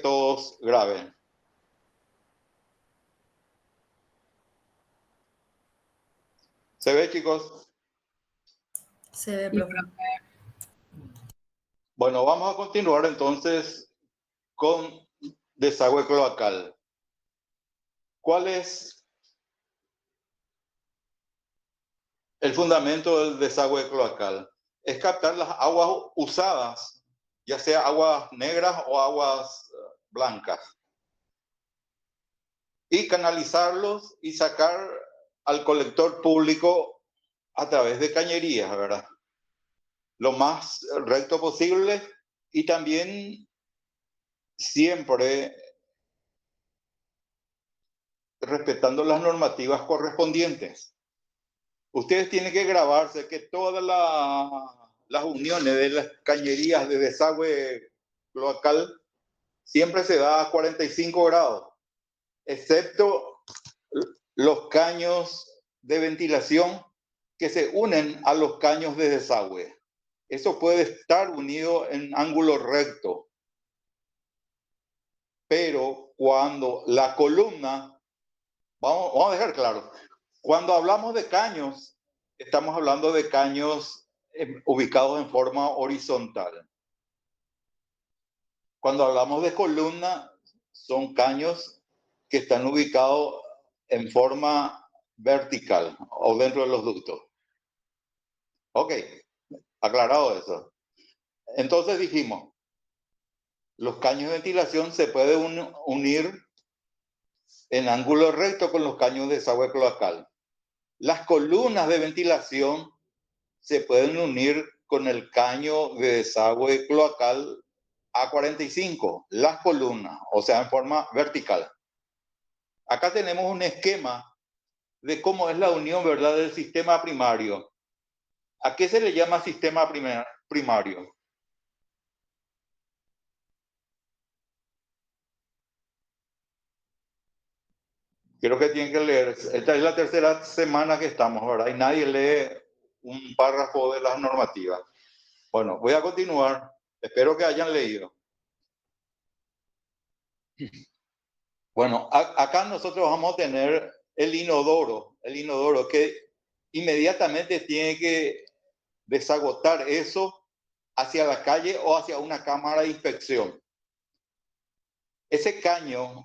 todos graben. ¿Se ve, chicos? Se ve, profe. Bueno, vamos a continuar entonces con desagüe cloacal. ¿Cuál es el fundamento del desagüe cloacal? Es captar las aguas usadas, ya sea aguas negras o aguas blancas, y canalizarlos y sacar al colector público a través de cañerías, ¿verdad? Lo más recto posible y también siempre respetando las normativas correspondientes. Ustedes tienen que grabarse que todas las uniones de las cañerías de desagüe cloacal siempre se da a 45 grados, excepto los caños de ventilación que se unen a los caños de desagüe. Eso puede estar unido en ángulo recto. Pero cuando la columna, vamos a dejar claro, cuando hablamos de caños, estamos hablando de caños ubicados en forma horizontal. Cuando hablamos de columna, son caños que están ubicados en forma vertical o dentro de los ductos. Ok, aclarado eso. Entonces dijimos, los caños de ventilación se pueden unir en ángulo recto con los caños de desagüe cloacal. Las columnas de ventilación se pueden unir con el caño de desagüe cloacal A45, las columnas, o sea, en forma vertical. Acá tenemos un esquema de cómo es la unión, ¿verdad?, del sistema primario. ¿A qué se le llama sistema primario? Creo que tienen que leer. Esta es la tercera semana que estamos, ¿verdad? Y nadie lee un párrafo de las normativas. Bueno, voy a continuar. Espero que hayan leído. Bueno, acá nosotros vamos a tener el inodoro que inmediatamente tiene que desagotar eso hacia la calle o hacia una cámara de inspección. Ese caño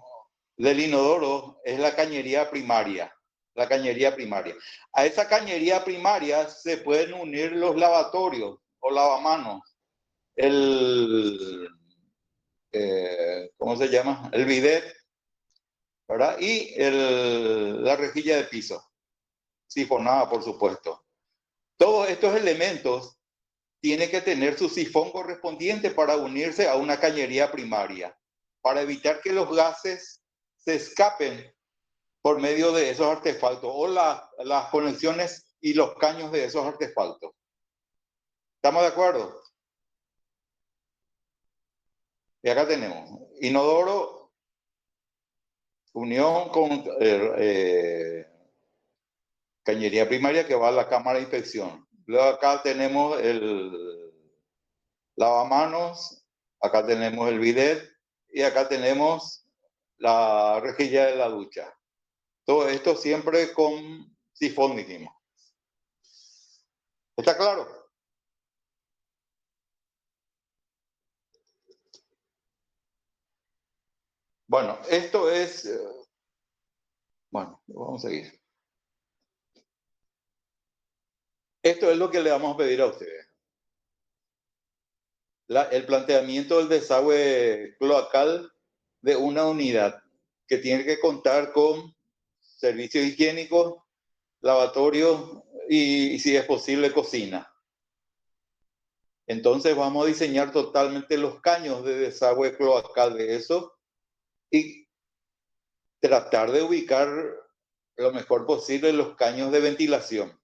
del inodoro es la cañería primaria. A esa cañería primaria se pueden unir los lavatorios o lavamanos, ¿cómo se llama? El bidet, ¿verdad? Y la rejilla de piso, sifonada, por supuesto. Todos estos elementos tienen que tener su sifón correspondiente para unirse a una cañería primaria, para evitar que los gases se escapen por medio de esos artefactos o las conexiones y los caños de esos artefactos. ¿Estamos de acuerdo? Y acá tenemos inodoro, unión con cañería primaria que va a la cámara de inspección. Luego acá tenemos el lavamanos, acá tenemos el bidet y acá tenemos la rejilla de la ducha. Todo esto siempre con sifón, dijimos. ¿Está claro? Bueno, esto es... bueno, vamos a seguir. Esto es lo que le vamos a pedir a ustedes. El planteamiento del desagüe cloacal de una unidad que tiene que contar con servicios higiénicos, lavatorio y si es posible, cocina. Entonces vamos a diseñar totalmente los caños de desagüe cloacal de eso y tratar de ubicar lo mejor posible los caños de ventilación.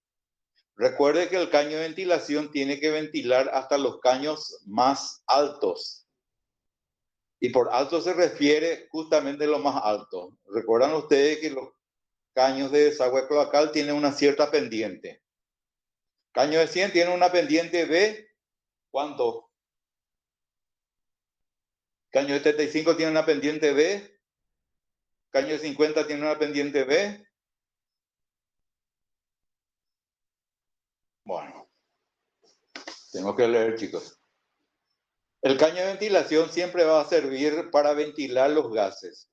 Recuerde que el caño de ventilación tiene que ventilar hasta los caños más altos. Y por alto se refiere justamente a lo más alto. Recuerdan ustedes que los caños de desagüe cloacal tienen una cierta pendiente. Caño de 100 tiene una pendiente de ¿cuánto? Caño de 75 tiene una pendiente B. Caño de 50 tiene una pendiente B. Bueno, tengo que leer, chicos. El caño de ventilación siempre va a servir para ventilar los gases.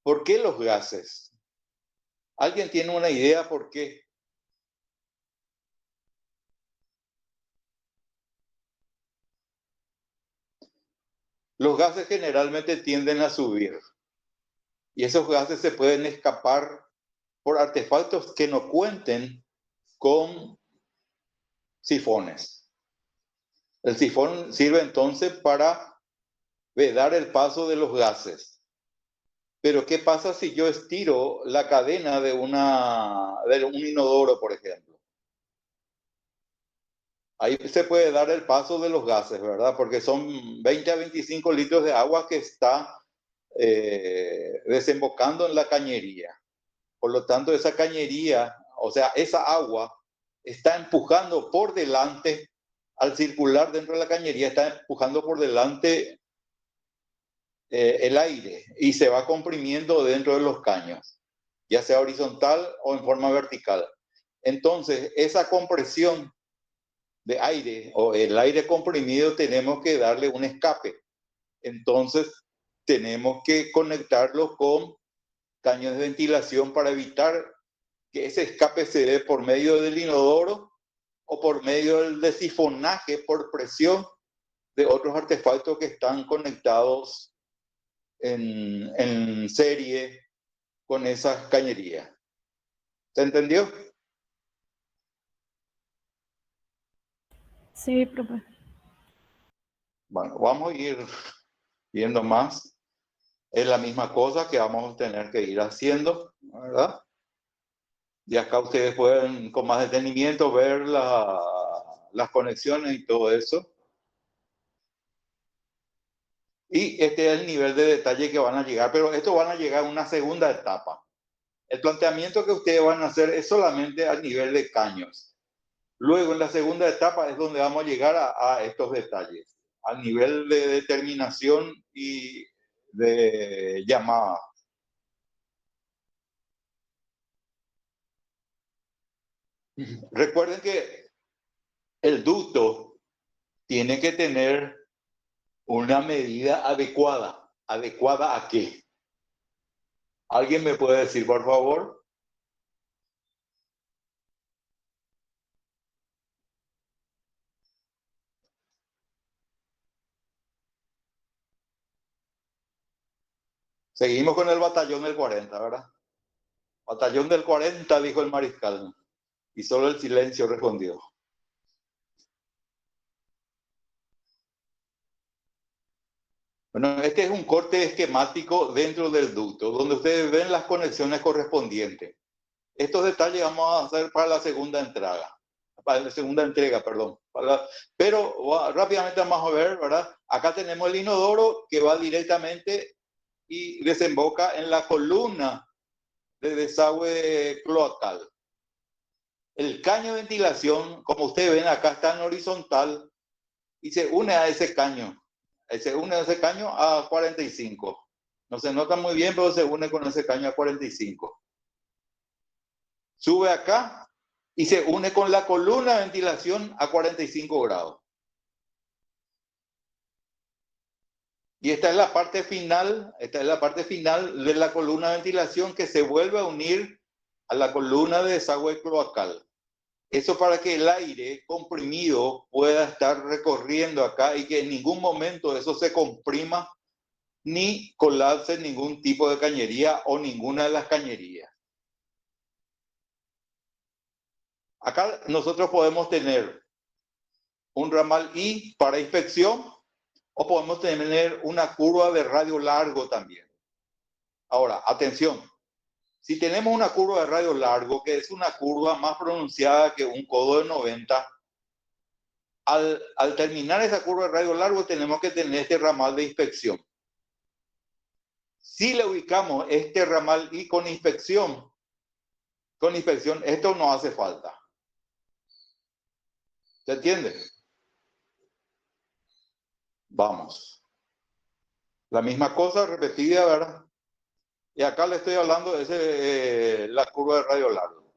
¿Por qué los gases? ¿Alguien tiene una idea por qué? Los gases generalmente tienden a subir. Y esos gases se pueden escapar por artefactos que no cuenten con sifones. El sifón sirve entonces para vedar el paso de los gases. Pero ¿qué pasa si yo estiro la cadena de un inodoro, por ejemplo? Ahí se puede dar el paso de los gases, ¿verdad? Porque son 20 a 25 litros de agua que está desembocando en la cañería. Por lo tanto, esa cañería, o sea, esa agua está empujando por delante, al circular dentro de la cañería, está empujando por delante el aire y se va comprimiendo dentro de los caños, ya sea horizontal o en forma vertical. Entonces, esa compresión de aire o el aire comprimido tenemos que darle un escape. Entonces, tenemos que conectarlo con caños de ventilación para evitar que ese escape se dé por medio del inodoro o por medio del desifonaje por presión de otros artefactos que están conectados en serie con esas cañerías. ¿Se entendió? Sí, profe. Bueno, vamos a ir viendo más. Es la misma cosa que vamos a tener que ir haciendo, ¿verdad? Y acá ustedes pueden con más detenimiento ver las conexiones y todo eso. Y este es el nivel de detalle que van a llegar, pero esto van a llegar a una segunda etapa. El planteamiento que ustedes van a hacer es solamente al nivel de caños. Luego, en la segunda etapa es donde vamos a llegar a estos detalles, al nivel de determinación y de llamada. Recuerden que el ducto tiene que tener una medida adecuada. ¿Adecuada a qué? ¿Alguien me puede decir, por favor? Seguimos con el batallón del 40, ¿verdad? Batallón del 40, dijo el mariscal. Y solo el silencio respondió. Bueno, este es un corte esquemático dentro del ducto, donde ustedes ven las conexiones correspondientes. Estos detalles vamos a hacer para la segunda entrega. Para la segunda entrega, perdón. Pero rápidamente vamos a ver, ¿verdad? Acá tenemos el inodoro que va directamente y desemboca en la columna de desagüe cloacal. El caño de ventilación, como ustedes ven acá, está en horizontal y se une a ese caño. Se une a ese caño a 45. No se nota muy bien, pero se une con ese caño a 45. Sube acá y se une con la columna de ventilación a 45 grados. Y esta es la parte final de la columna de ventilación que se vuelve a unir a la columna de desagüe cloacal. Eso para que el aire comprimido pueda estar recorriendo acá y que en ningún momento eso se comprima ni colapse ningún tipo de cañería o ninguna de las cañerías. Acá nosotros podemos tener un ramal I para inspección o podemos tener una curva de radio largo también. Ahora, atención, si tenemos una curva de radio largo, que es una curva más pronunciada que un codo de 90, al terminar esa curva de radio largo tenemos que tener este ramal de inspección. Si le ubicamos este ramal I con inspección, esto no hace falta. ¿Se entiende? Vamos. La misma cosa repetida, ¿verdad? Y acá le estoy hablando de la curva de radio largo.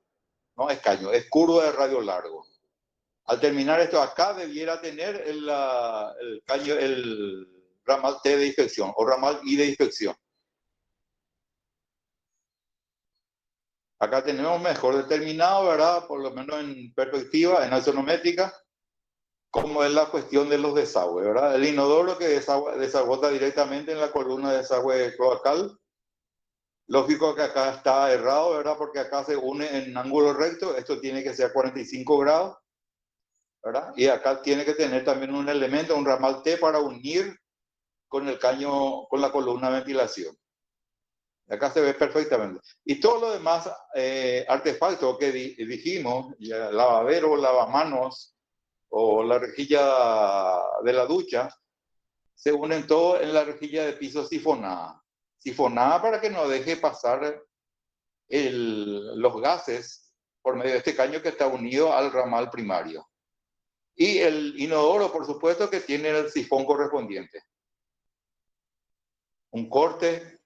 No es caño, es curva de radio largo. Al terminar esto acá debiera tener el ramal T de inspección o ramal I de inspección. Acá tenemos mejor determinado, ¿verdad? Por lo menos en perspectiva, en axonométrica, como es la cuestión de los desagües, ¿verdad? El inodoro que desagota directamente en la columna de desagüe cloacal. Lógico que acá está errado, ¿verdad? Porque acá se une en ángulo recto, esto tiene que ser 45 grados, ¿verdad? Y acá tiene que tener también un elemento, un ramal T para unir con el caño, con la columna de ventilación. Acá se ve perfectamente. Y todo lo demás artefactos que dijimos, lavadero, lavamanos o la rejilla de la ducha, se unen todos en la rejilla de piso sifonada. Sifonada para que no deje pasar los gases por medio de este caño que está unido al ramal primario. Y el inodoro, por supuesto, que tiene el sifón correspondiente. Un corte,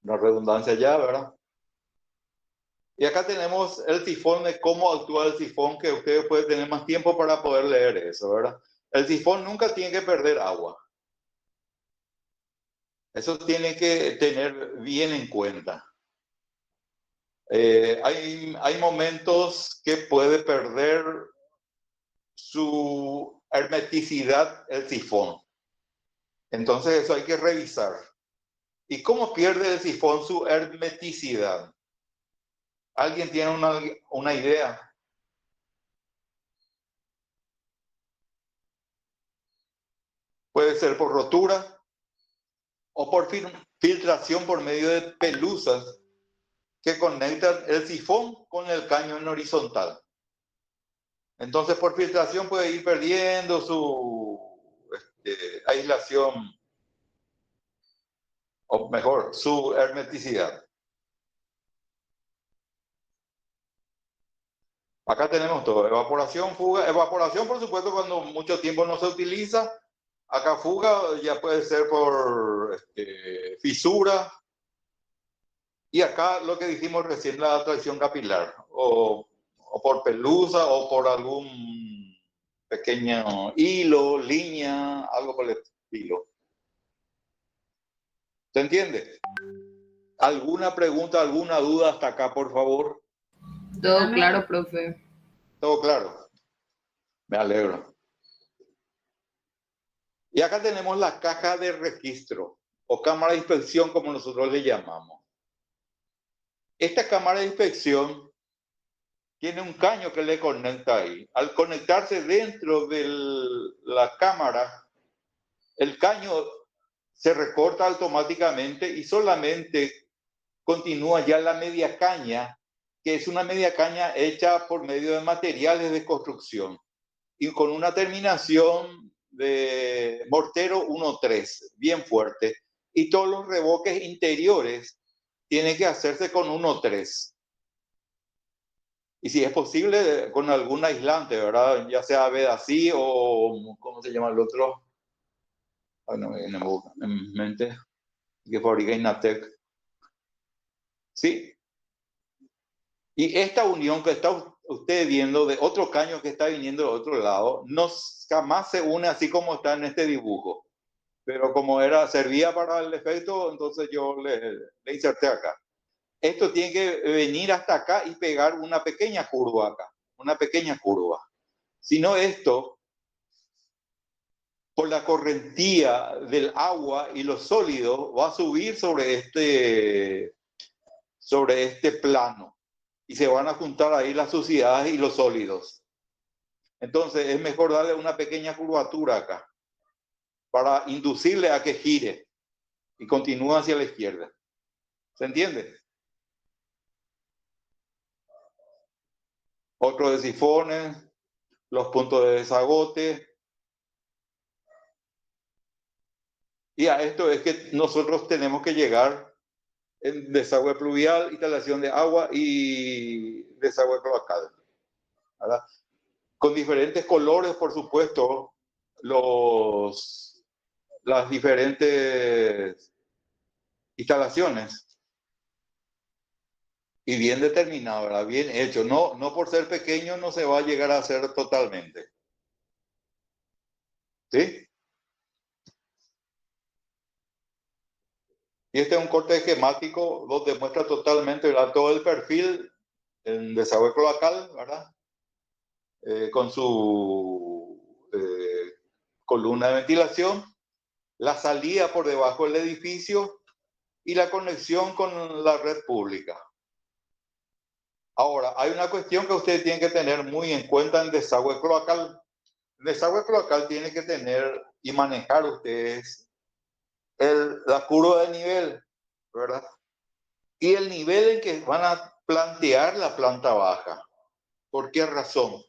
una redundancia ya, ¿verdad? Y acá tenemos el sifón de cómo actúa el sifón, que ustedes pueden tener más tiempo para poder leer eso, ¿verdad? El sifón nunca tiene que perder agua. Eso tiene que tener bien en cuenta. Hay momentos que puede perder su hermeticidad el sifón. Entonces eso hay que revisar. ¿Y cómo pierde el sifón su hermeticidad? ¿Alguien tiene una idea? Puede ser por rotura o por filtración por medio de pelusas que conectan el sifón con el caño en horizontal. Entonces, por filtración puede ir perdiendo su aislación, o mejor, su hermeticidad. Acá tenemos todo, evaporación, fuga. Evaporación, por supuesto, cuando mucho tiempo no se utiliza. Acá fuga ya puede ser por fisura. Y acá lo que dijimos recién, la tracción capilar, o por pelusa, o por algún pequeño hilo, línea, algo por el estilo. ¿Se entiende? ¿Alguna pregunta, alguna duda hasta acá, por favor? Todo claro, profe. ¿Todo claro? Me alegro. Y acá tenemos la caja de registro, o cámara de inspección, como nosotros le llamamos. Esta cámara de inspección tiene un caño que le conecta ahí. Al conectarse dentro de la cámara, el caño se recorta automáticamente y solamente continúa ya la media caña, que es una media caña hecha por medio de materiales de construcción y con una terminación de mortero 1.3, bien fuerte. Y todos los revoques interiores tienen que hacerse con 1.3. Y si es posible, con algún aislante, ¿verdad? Ya sea Vedasí o, ¿cómo se llama el otro? Ay, no me viene en mente. Que fabrica Inatec. Sí. Y esta unión que está usted viendo de otro caño que está viniendo del otro lado, no jamás se une así como está en este dibujo. Pero como servía para el efecto, entonces yo le inserté acá. Esto tiene que venir hasta acá y pegar una pequeña curva acá. Una pequeña curva. Si no, esto, por la correntía del agua y los sólidos, va a subir sobre este plano y se van a juntar ahí las suciedades y los sólidos. Entonces es mejor darle una pequeña curvatura acá para inducirle a que gire y continúe hacia la izquierda. ¿Se entiende? Otro de sifones, los puntos de desagote. Y a esto es que nosotros tenemos que llegar en desagüe pluvial, instalación de agua y desagüe cloacal, ¿verdad? Con diferentes colores, por supuesto, los las diferentes instalaciones. Y bien determinado, ¿verdad? Bien hecho. No, no por ser pequeño no se va a llegar a hacer totalmente. ¿Sí? Y este es un corte esquemático donde muestra totalmente, ¿verdad?, todo el perfil en desagüe cloacal, ¿verdad? Con su columna de ventilación, la salida por debajo del edificio y la conexión con la red pública. Ahora, hay una cuestión que ustedes tienen que tener muy en cuenta en desagüe cloacal. El desagüe cloacal tiene que tener y manejar ustedes la curva de nivel, ¿verdad? Y el nivel en que van a plantear la planta baja. ¿Por qué razón?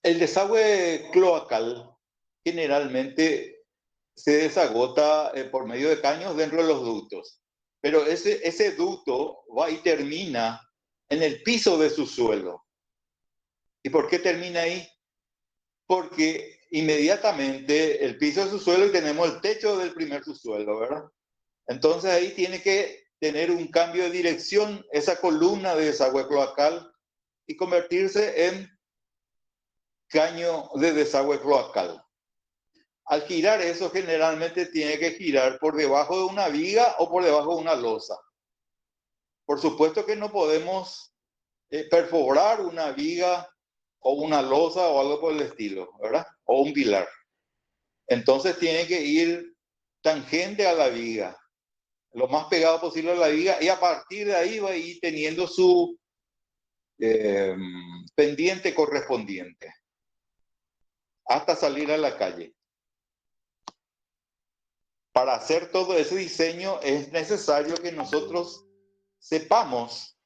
El desagüe cloacal generalmente se desagota por medio de caños dentro de los ductos. Pero ese ducto va y termina en el piso de su suelo. ¿Y por qué termina ahí? Porque inmediatamente el piso de su suelo y tenemos el techo del primer subsuelo, ¿verdad? Entonces ahí tiene que tener un cambio de dirección esa columna de desagüe cloacal y convertirse en caño de desagüe cloacal. Al girar eso, generalmente tiene que girar por debajo de una viga o por debajo de una losa. Por supuesto que no podemos perforar una viga o una losa o algo por el estilo, ¿verdad? O un pilar. Entonces tiene que ir tangente a la viga, lo más pegado posible a la viga, y a partir de ahí va a ir teniendo su pendiente correspondiente hasta salir a la calle. Para hacer todo ese diseño es necesario que nosotros sepamos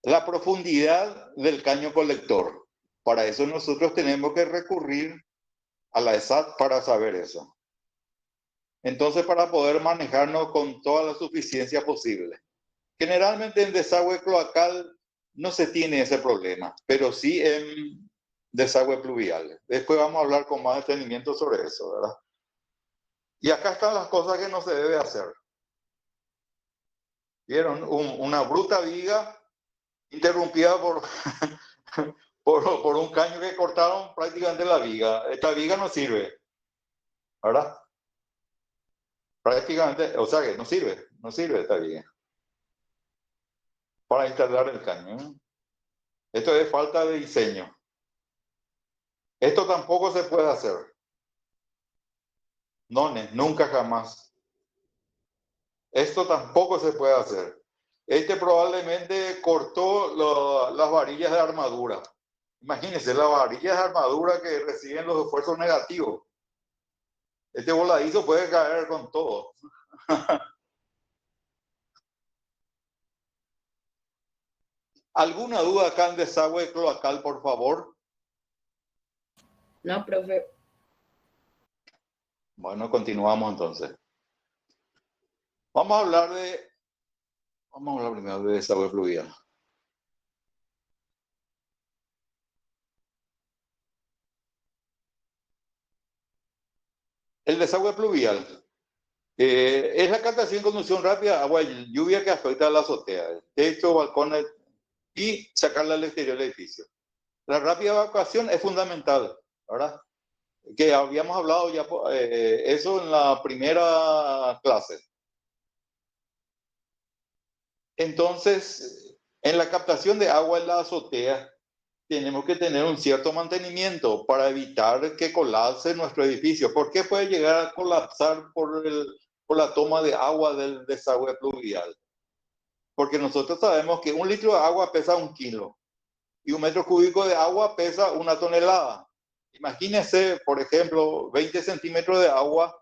la profundidad del caño colector. Para eso nosotros tenemos que recurrir a la ESAT para saber eso. Entonces, para poder manejarnos con toda la suficiencia posible. Generalmente en desagüe cloacal no se tiene ese problema, pero sí en desagüe pluvial. Después vamos a hablar con más detenimiento sobre eso, ¿verdad? Y acá están las cosas que no se debe hacer. ¿Vieron? Una bruta viga interrumpida por un caño que cortaron prácticamente la viga. Esta viga no sirve, ¿verdad? Prácticamente, o sea que no sirve esta viga para instalar el caño. Esto es falta de diseño. Esto tampoco se puede hacer. No, nunca jamás. Esto tampoco se puede hacer. Este probablemente cortó las varillas de armadura. Imagínense, las varillas de armadura que reciben los esfuerzos negativos. Este voladizo puede caer con todo. ¿Alguna duda acá en desagüe cloacal, por favor? No, profe. Bueno, continuamos entonces. Vamos a hablar primero de desagüe fluvial. El desagüe pluvial es la captación y conducción rápida de agua y lluvia que afecta a la azotea, techo, balcones y sacarla al exterior del edificio. La rápida evacuación es fundamental, ¿verdad? Que habíamos hablado ya eso en la primera clase. Entonces, en la captación de agua en la azotea, tenemos que tener un cierto mantenimiento para evitar que colapse nuestro edificio. ¿Por qué puede llegar a colapsar por la toma de agua del desagüe pluvial? Porque nosotros sabemos que 1 litro de agua pesa 1 kilo y 1 metro cúbico de agua pesa 1 tonelada. Imagínense, por ejemplo, 20 centímetros de agua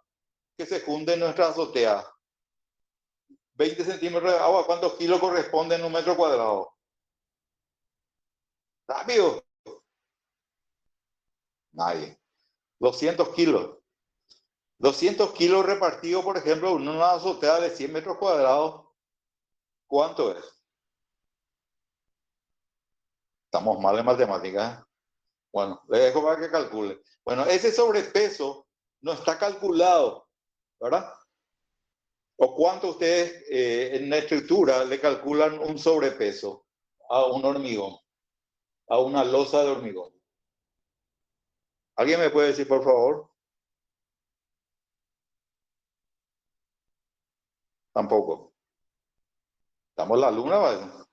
que se junte en nuestra azotea. 20 centímetros de agua, ¿cuántos kilos corresponden en 1 metro cuadrado? Rápido. Nadie. 200 kilos. 200 kilos repartidos, por ejemplo, en una azotea de 100 metros cuadrados. ¿Cuánto es? Estamos mal en matemáticas. Bueno, le dejo para que calcule. Bueno, ese sobrepeso no está calculado, ¿verdad? ¿O cuánto ustedes en la estructura le calculan un sobrepeso a un hormigón, a una losa de hormigón? ¿Alguien me puede decir, por favor? Tampoco. Estamos en la luna, ¿vale?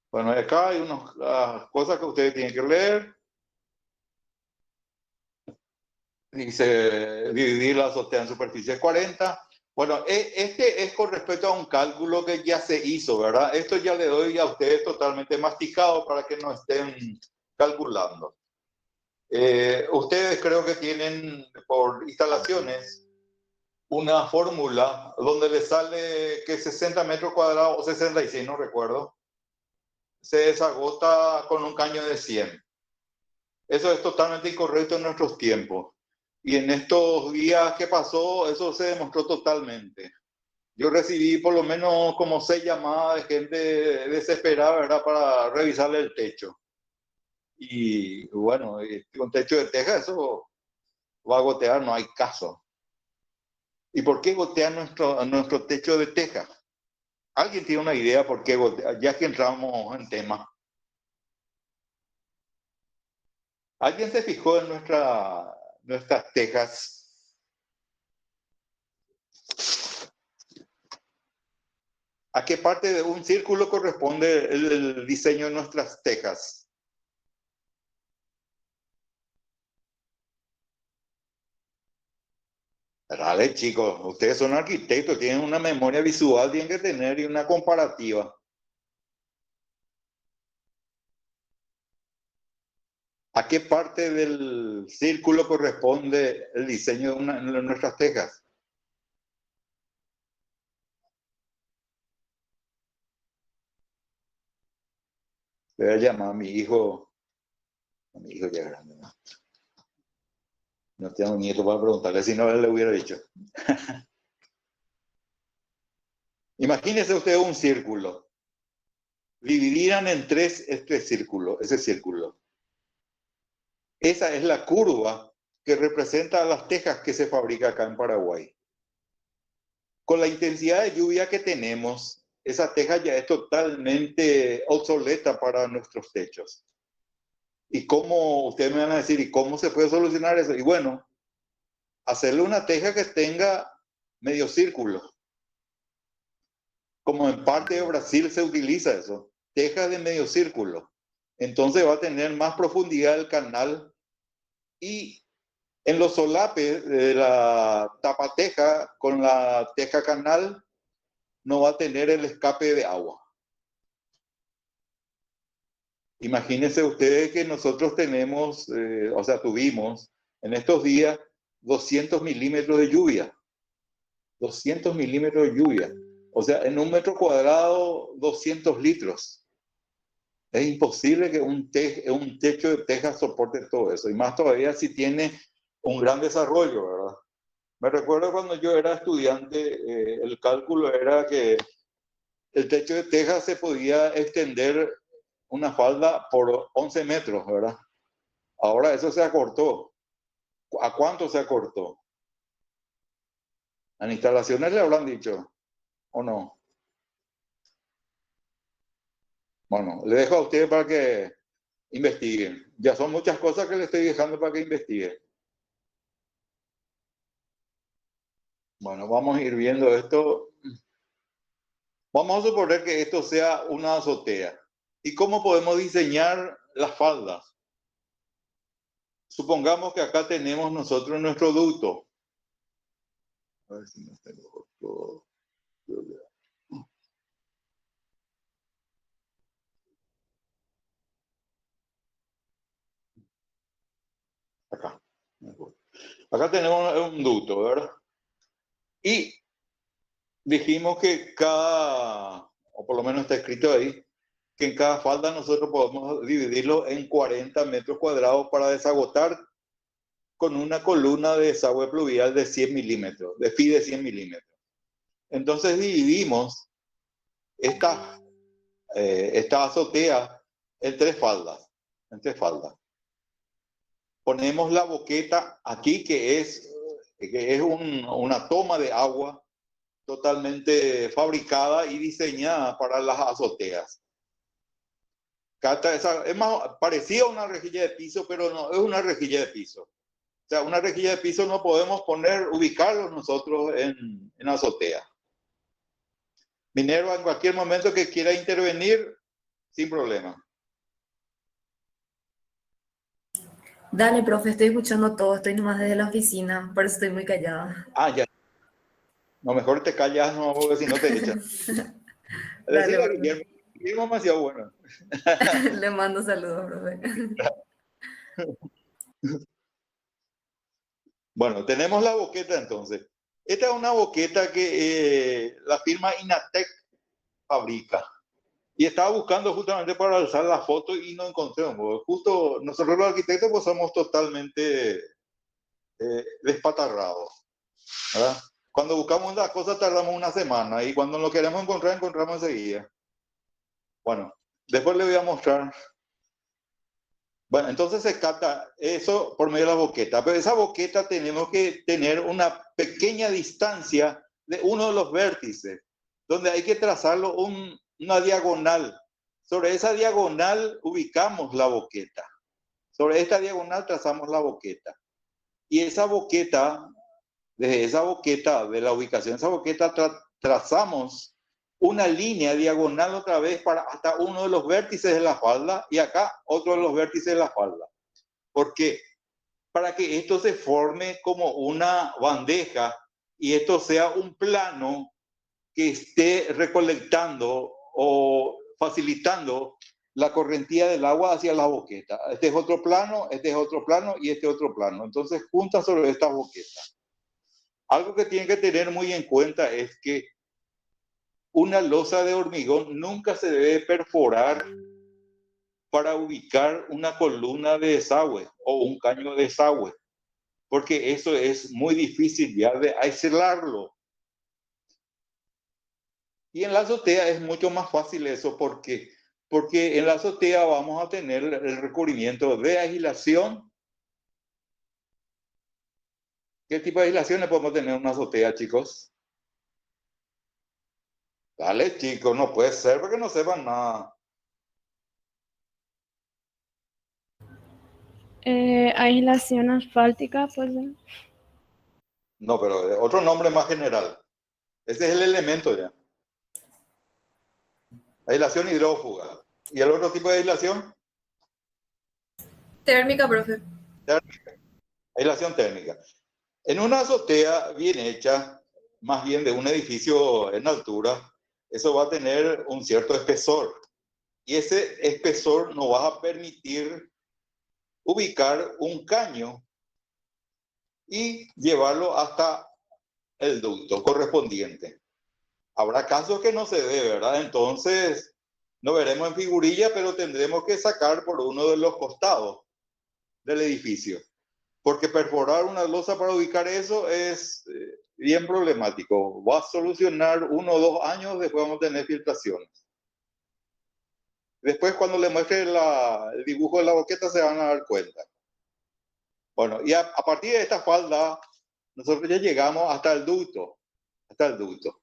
Bueno, acá hay unas cosas que ustedes tienen que leer. Dice dividir la azotea en superficie 40. Bueno, este es con respecto a un cálculo que ya se hizo, ¿verdad? Esto ya le doy a ustedes totalmente masticado para que no estén calculando. Ustedes creo que tienen por instalaciones una fórmula donde les sale que 60 metros cuadrados o 66, no recuerdo, se desagota con un caño de 100. Eso es totalmente incorrecto en nuestros tiempos. Y en estos días que pasó, eso se demostró totalmente. Yo recibí por lo menos como 6 llamadas de gente desesperada, ¿verdad?, para revisarle el techo. Y bueno, con techo de teja eso va a gotear, no hay caso. ¿Y por qué gotea nuestro techo de teja? ¿Alguien tiene una idea por qué gotea? Ya que entramos en tema. ¿Alguien se fijó en nuestras tejas? ¿A qué parte de un círculo corresponde el diseño de nuestras tejas? Dale, chicos, ustedes son arquitectos, tienen una memoria visual, tienen que tener y una comparativa. ¿A qué parte del círculo corresponde el diseño de nuestras tejas? Le voy a llamar a mi hijo ya grande, ¿no? No tengo nieto para preguntarle, si no, él le hubiera dicho. Imagínese usted un círculo. Dividirían en tres ese círculo. Esa es la curva que representa las tejas que se fabrica acá en Paraguay. Con la intensidad de lluvia que tenemos, esa teja ya es totalmente obsoleta para nuestros techos. ¿Y cómo, ustedes me van a decir, y cómo se puede solucionar eso? Y bueno, hacerle una teja que tenga medio círculo. Como en parte de Brasil se utiliza eso, tejas de medio círculo. Entonces va a tener más profundidad el canal y en los solapes de la tapateja con la teja canal no va a tener el escape de agua. Imagínense ustedes que nosotros tenemos, tuvimos en estos días 200 milímetros de lluvia. 200 milímetros de lluvia. O sea, en un metro cuadrado, 200 litros. Es imposible que un techo de teja soporte todo eso. Y más todavía si tiene un gran desarrollo, ¿verdad? Me recuerdo cuando yo era estudiante, el cálculo era que el techo de teja se podía extender una falda por 11 metros, ¿verdad? Ahora eso se acortó. ¿A cuánto se acortó? ¿En instalaciones le habrán dicho o no? Bueno, le dejo a ustedes para que investiguen. Ya son muchas cosas que le estoy dejando para que investiguen. Bueno, vamos a ir viendo esto. Vamos a suponer que esto sea una azotea. ¿Y cómo podemos diseñar las faldas? Supongamos que acá tenemos nosotros nuestro ducto. A ver si no tengo todo. Acá. Acá tenemos un ducto, ¿verdad? Y dijimos que o por lo menos está escrito ahí, que en cada falda nosotros podemos dividirlo en 40 metros cuadrados para desagotar con una columna de desagüe pluvial de 100 milímetros, de FI de 100 milímetros. Entonces dividimos esta azotea en 3 faldas. entre faldas. Ponemos la boqueta aquí, que es una toma de agua totalmente fabricada y diseñada para las azoteas. Es más parecida a una rejilla de piso, pero no es una rejilla de piso. O sea, una rejilla de piso no podemos ubicarlos nosotros en azotea. Minerva, en cualquier momento que quiera intervenir, sin problema. Dale, profe, estoy escuchando todo, estoy nomás desde la oficina, por eso estoy muy callada. Ah, ya. No, mejor te callas, no, porque si no te echan. Dale, Decirle a profe. Guillermo es demasiado bueno. Le mando saludos, profe. Bueno, tenemos la boqueta entonces. Esta es una boqueta que la firma Inatec fabrica. Y estaba buscando justamente para alzar la foto y no encontré. Justo nosotros los arquitectos pues somos totalmente despatarrados, ¿verdad? Cuando buscamos las cosas tardamos una semana y cuando lo queremos encontrar, encontramos enseguida. Bueno, después le voy a mostrar. Bueno, entonces se capta eso por medio de la boqueta, pero esa boqueta tenemos que tener una pequeña distancia de uno de los vértices, donde hay que trazarlo una diagonal. Sobre esa diagonal ubicamos la boqueta. Sobre esta diagonal trazamos la boqueta. Y esa boqueta, desde esa boqueta, de la ubicación de esa boqueta, trazamos una línea diagonal otra vez para hasta uno de los vértices de la falda y acá otro de los vértices de la falda. ¿Por qué? Para que esto se forme como una bandeja y esto sea un plano que esté recolectando o facilitando la correntía del agua hacia la boqueta. Este es otro plano, este es otro plano y este otro plano. Entonces, juntas sobre esta boqueta. Algo que tienen que tener muy en cuenta es que una losa de hormigón nunca se debe perforar para ubicar una columna de desagüe o un caño de desagüe, porque eso es muy difícil ya de aislarlo. Y en la azotea es mucho más fácil eso, porque en la azotea vamos a tener el recubrimiento de aislación. ¿Qué tipo de aislaciones podemos tener en una azotea, chicos? Dale, chicos, no puede ser porque no sepan nada. Aislación asfáltica, pues. No, pero otro nombre más general. Ese es el elemento ya. Aislación hidrófuga. ¿Y el otro tipo de aislación? Térmica, profe. Térmica. Aislación térmica. En una azotea bien hecha, más bien de un edificio en altura, eso va a tener un cierto espesor. Y ese espesor nos va a permitir ubicar un caño y llevarlo hasta el ducto correspondiente. Habrá casos que no se dé, ¿verdad? Entonces, no veremos en figurilla, pero tendremos que sacar por uno de los costados del edificio. Porque perforar una losa para ubicar eso es bien problemático. Va a solucionar 1 o 2 años, después vamos a tener filtraciones. Después, cuando le muestre el dibujo de la boqueta, se van a dar cuenta. Bueno, y a partir de esta falda, nosotros ya llegamos hasta el ducto. Hasta el ducto.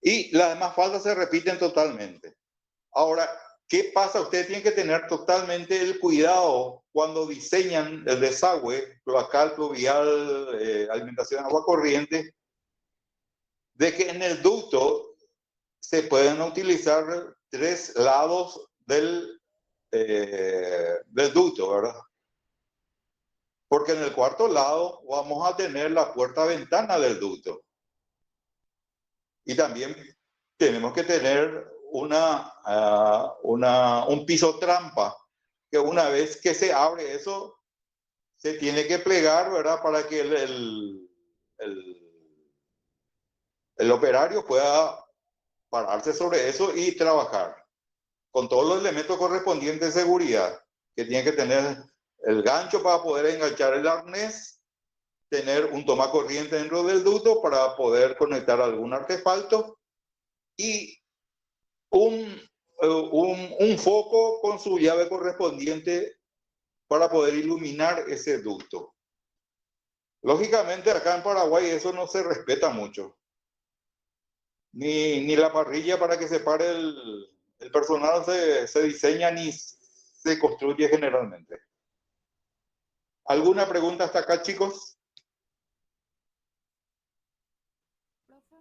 Y las demás faldas se repiten totalmente. Ahora, ¿qué pasa? Ustedes tienen que tener totalmente el cuidado cuando diseñan el desagüe, cloacal, pluvial, alimentación de agua corriente, de que en el ducto se pueden utilizar 3 lados del ducto, ¿verdad? Porque en el cuarto lado vamos a tener la puerta-ventana del ducto. Y también tenemos que tener un piso trampa, que una vez que se abre eso, se tiene que plegar, ¿verdad? Para que el operario pueda pararse sobre eso y trabajar con todos los elementos correspondientes de seguridad, que tiene que tener el gancho para poder enganchar el arnés, tener un tomacorriente dentro del ducto para poder conectar algún artefacto y un un foco con su llave correspondiente para poder iluminar ese ducto. Lógicamente acá en Paraguay eso no se respeta mucho. Ni la parrilla para que se pare el personal se diseña ni se construye generalmente. ¿Alguna pregunta hasta acá, chicos? Profe,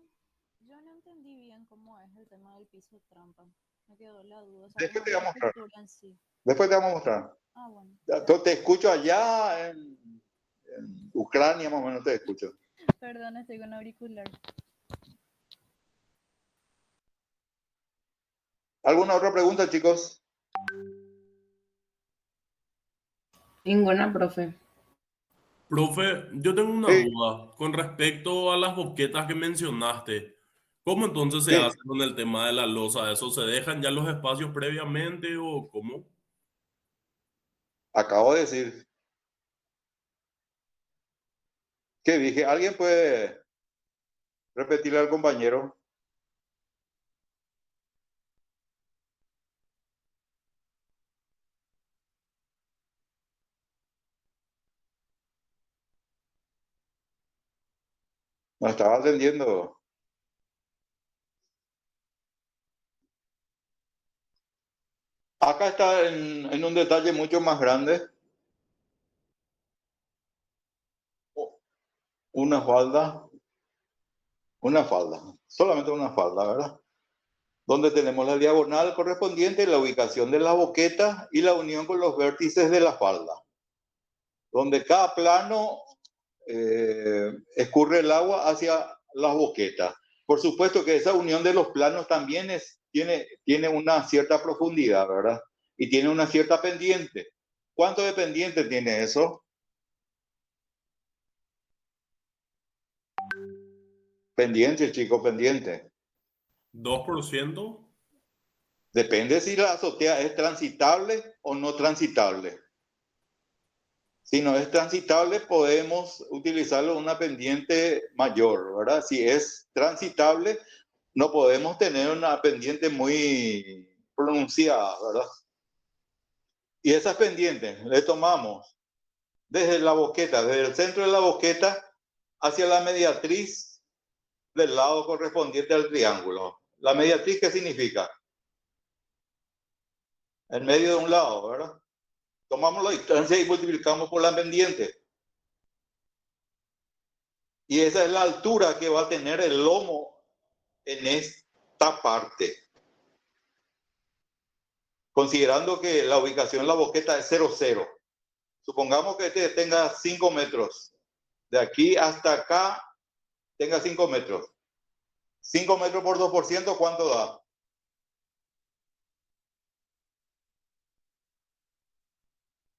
yo no entendí bien cómo es el tema del piso trampa. Me quedó la duda. O sea, Después cómo te es voy a la mostrar. estructura en sí. Después te vamos a mostrar. Ah, bueno. Te escucho allá en Ucrania, más o menos te escucho. Perdón, estoy con auricular. ¿Alguna otra pregunta, chicos? Ninguna, profe. Profe, yo tengo una Sí, duda con respecto a las boquetas que mencionaste. ¿Cómo entonces se sí, hace con el tema de la losa? ¿Eso se dejan ya los espacios previamente o cómo? acabo de decir. ¿Qué dije? ¿Alguien puede repetirle al compañero? No estaba atendiendo. Acá está en un detalle mucho más grande. Una falda, solamente una falda, ¿verdad? Donde tenemos la diagonal correspondiente, la ubicación de la boqueta y la unión con los vértices de la falda. Donde cada plano escurre el agua hacia las boquetas. Por supuesto que esa unión de los planos también tiene una cierta profundidad, ¿verdad? Y tiene una cierta pendiente. ¿Cuánto de pendiente tiene eso? Pendiente, chico, pendiente. 2%. Depende si la azotea es transitable o no transitable. Si no es transitable, podemos utilizarlo una pendiente mayor, ¿verdad? Si es transitable, no podemos tener una pendiente muy pronunciada, ¿verdad? Y esas pendientes le tomamos desde la boqueta, desde el centro de la boqueta hacia la mediatriz del lado correspondiente al triángulo. ¿La mediatriz qué significa? En medio de un lado, ¿verdad? Tomamos la distancia y multiplicamos por la pendiente. Y esa es la altura que va a tener el lomo en esta parte. Considerando que la ubicación de la boqueta es 0, 0. Supongamos que este tenga 5 metros. De aquí hasta acá tenga 5 metros. 5 metros por 2%, ¿cuánto da?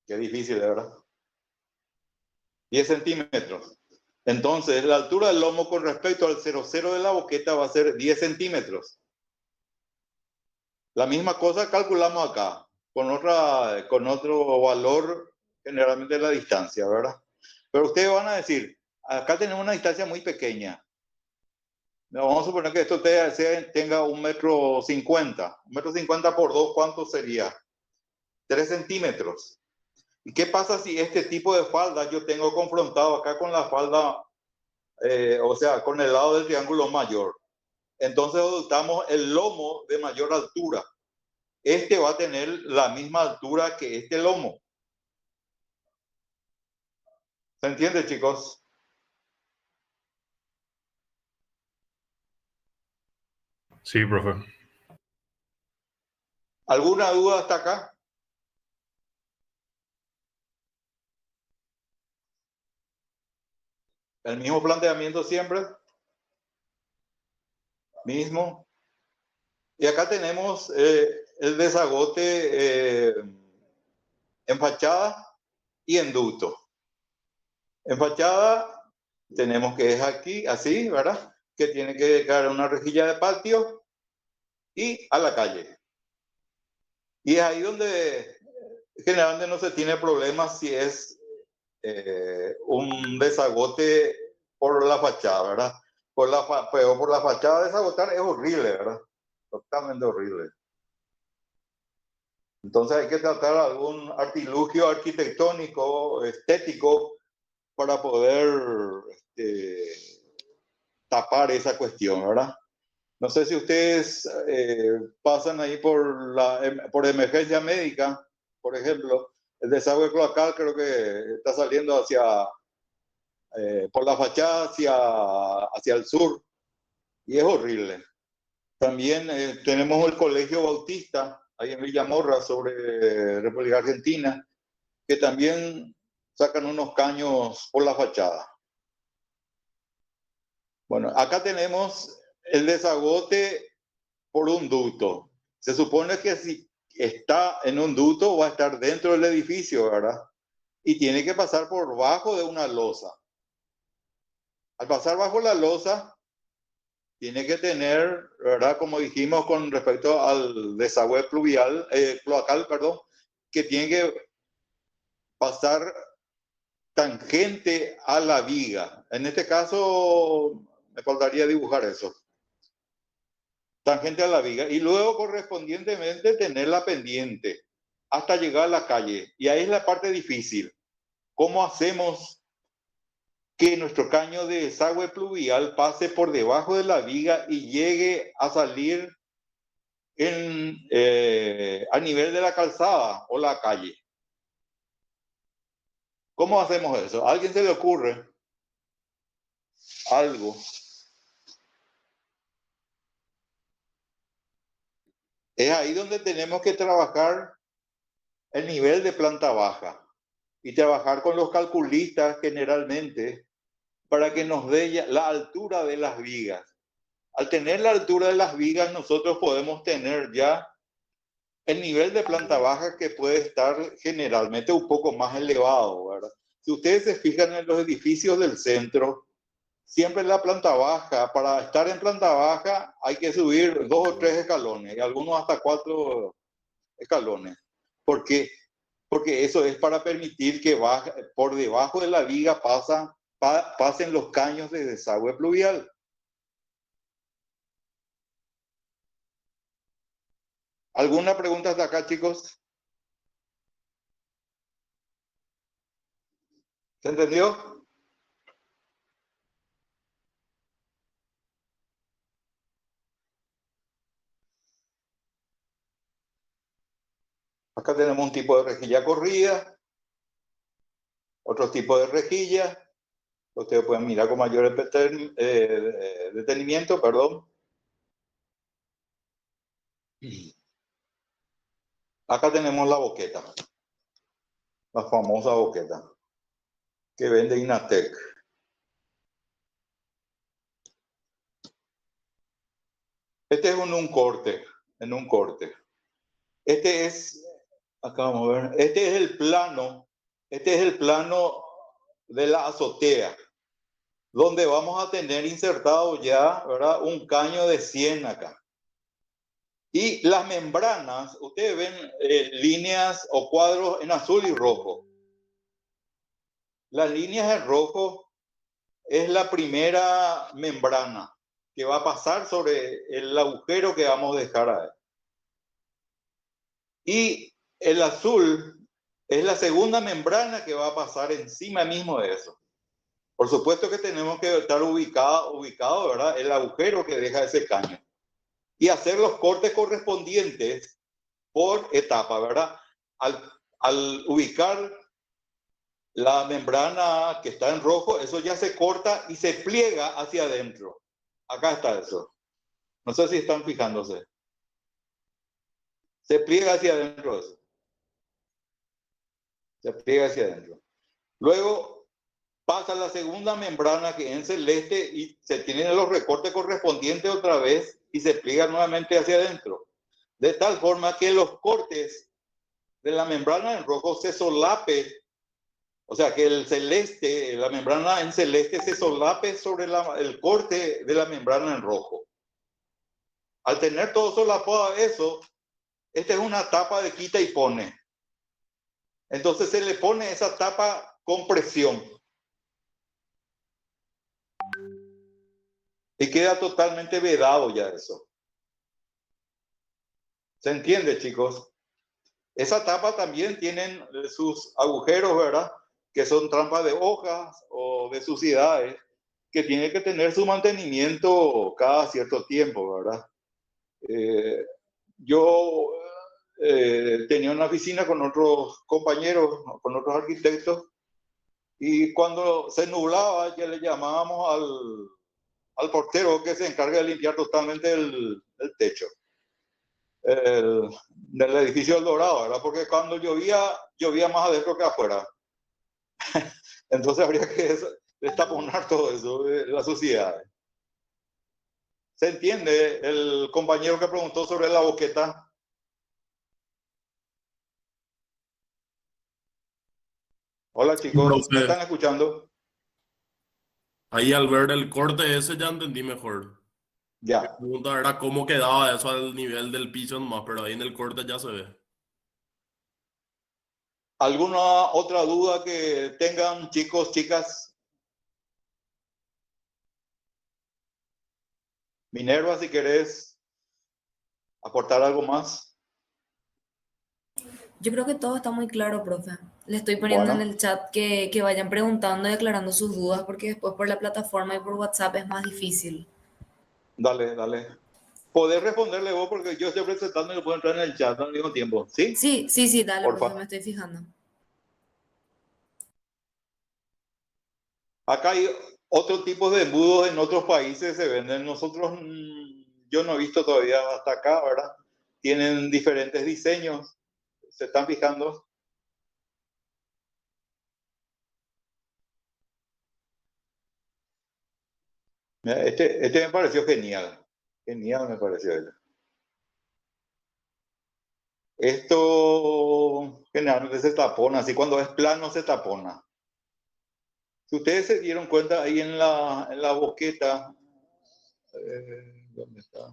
Qué difícil, ¿verdad? 10 centímetros. Entonces, la altura del lomo con respecto al 0, 0 de la boqueta va a ser 10 centímetros. La misma cosa calculamos acá, con otro valor, generalmente la distancia, ¿verdad? Pero ustedes van a decir, acá tenemos una distancia muy pequeña. Vamos a suponer que esto tenga 1,50 m. 1,50 m por 2, ¿cuánto sería? 3 centímetros. ¿Y qué pasa si este tipo de falda yo tengo confrontado acá con la falda, o sea, con el lado del triángulo mayor? Entonces adoptamos el lomo de mayor altura. Este va a tener la misma altura que este lomo. ¿Se entiende, chicos? Sí, profe. ¿Alguna duda hasta acá? ¿El mismo planteamiento siempre? Mismo. Y acá tenemos el desagote en fachada y en ducto. En fachada tenemos que es aquí, así, ¿verdad? Que tiene que caer una rejilla de patio y a la calle. Y es ahí donde generalmente no se tiene problemas si es un desagote por la fachada, ¿verdad? Pero por la fachada desagotar es horrible, ¿verdad? Totalmente horrible. Entonces hay que tratar algún artilugio arquitectónico, estético, para poder tapar esa cuestión, ¿verdad? No sé si ustedes pasan ahí por emergencia médica, por ejemplo. El desagüe cloacal creo que está saliendo por la fachada hacia el sur y es horrible. También tenemos el Colegio Bautista, ahí en Villamorra, sobre República Argentina, que también sacan unos caños por la fachada. Bueno, acá tenemos el desagote por un ducto. Se supone que si está en un ducto va a estar dentro del edificio, ¿verdad? Y tiene que pasar por bajo de una losa. Al pasar bajo la losa, tiene que tener, ¿verdad? Como dijimos con respecto al desagüe cloacal, perdón, que tiene que pasar tangente a la viga. En este caso, me faltaría dibujar eso. Tangente a la viga. Y luego, correspondientemente, tener la pendiente hasta llegar a la calle. Y ahí es la parte difícil. ¿Cómo hacemos que nuestro caño de desagüe pluvial pase por debajo de la viga y llegue a salir a nivel de la calzada o la calle? ¿Cómo hacemos eso? ¿A alguien se le ocurre algo? Es ahí donde tenemos que trabajar el nivel de planta baja y trabajar con los calculistas generalmente para que nos dé la altura de las vigas. Al tener la altura de las vigas, nosotros podemos tener ya el nivel de planta baja que puede estar generalmente un poco más elevado, ¿verdad? Si ustedes se fijan en los edificios del centro, siempre la planta baja, para estar en planta baja hay que subir 2 o 3 escalones y algunos hasta 4 escalones. ¿Por qué? Porque eso es para permitir que por debajo de la viga pasen los caños de desagüe pluvial. ¿Alguna pregunta hasta acá, chicos? ¿Se entendió? Acá tenemos un tipo de rejilla corrida, otro tipo de rejilla. Ustedes pueden mirar con mayor detenimiento, perdón. Acá tenemos la boqueta, la famosa boqueta que vende Inatec. Este es en un corte. Este es, acá vamos a ver, este es el plano de la azotea, donde vamos a tener insertado ya, ¿verdad? Un caño de 100 acá. Y las membranas, ustedes ven líneas o cuadros en azul y rojo. Las líneas en rojo es la primera membrana que va a pasar sobre el agujero que vamos a dejar ahí. Y el azul es la segunda membrana que va a pasar encima mismo de eso. Por supuesto que tenemos que estar ubicado, ¿verdad? El agujero que deja ese caño. Y hacer los cortes correspondientes por etapa, ¿verdad? Al ubicar la membrana que está en rojo, eso ya se corta y se pliega hacia adentro. Acá está eso. No sé si están fijándose. Se pliega hacia adentro eso. Se pliega hacia adentro. Luego pasa la segunda membrana que es en celeste y se tienen los recortes correspondientes otra vez y se pliega nuevamente hacia adentro. De tal forma que los cortes de la membrana en rojo se solape, o sea que el celeste, la membrana en celeste se solape sobre el corte de la membrana en rojo. Al tener todo solapado eso, esta es una tapa de quita y pone. Entonces se le pone esa tapa con presión. Y queda totalmente vedado ya eso. ¿Se entiende, chicos? Esa tapa también tienen sus agujeros, ¿verdad? Que son trampas de hojas o de suciedades, que tiene que tener su mantenimiento cada cierto tiempo, ¿verdad? Yo tenía una oficina con otros compañeros, con otros arquitectos, y cuando se nublaba ya le llamábamos al portero que se encarga de limpiar totalmente el techo del edificio del Dorado, ¿verdad? Porque cuando llovía más adentro que afuera. Entonces habría que destaponar todo eso, la suciedad. ¿Se entiende? El compañero que preguntó sobre la boqueta. Hola chicos, ¿me Profe, están escuchando? ahí al ver el corte ese ya entendí mejor. Mi Ya. pregunta era cómo quedaba eso al nivel del piso nomás, pero ahí en el corte ya se ve. ¿Alguna otra duda que tengan chicos, chicas? Minerva, si querés aportar algo más. Yo creo que todo está muy claro, profe. Le estoy poniendo en Bueno, el chat que vayan preguntando y aclarando sus dudas porque después por la plataforma y por WhatsApp es más difícil. dale, dale. Podés responderle vos porque yo estoy presentando y no puedo entrar en el chat al mismo tiempo. ¿Sí? Sí, sí, sí, dale, profe, Porfa. me estoy fijando. Acá hay otro tipo de embudos en otros países se venden. Nosotros, yo no he visto todavía hasta acá, ¿verdad? Tienen diferentes diseños. ¿Se están fijando? Mira, este me pareció genial. Genial me pareció este. Esto generalmente se tapona, así cuando es plano se tapona. Si ustedes se dieron cuenta ahí en la boqueta, ¿dónde está?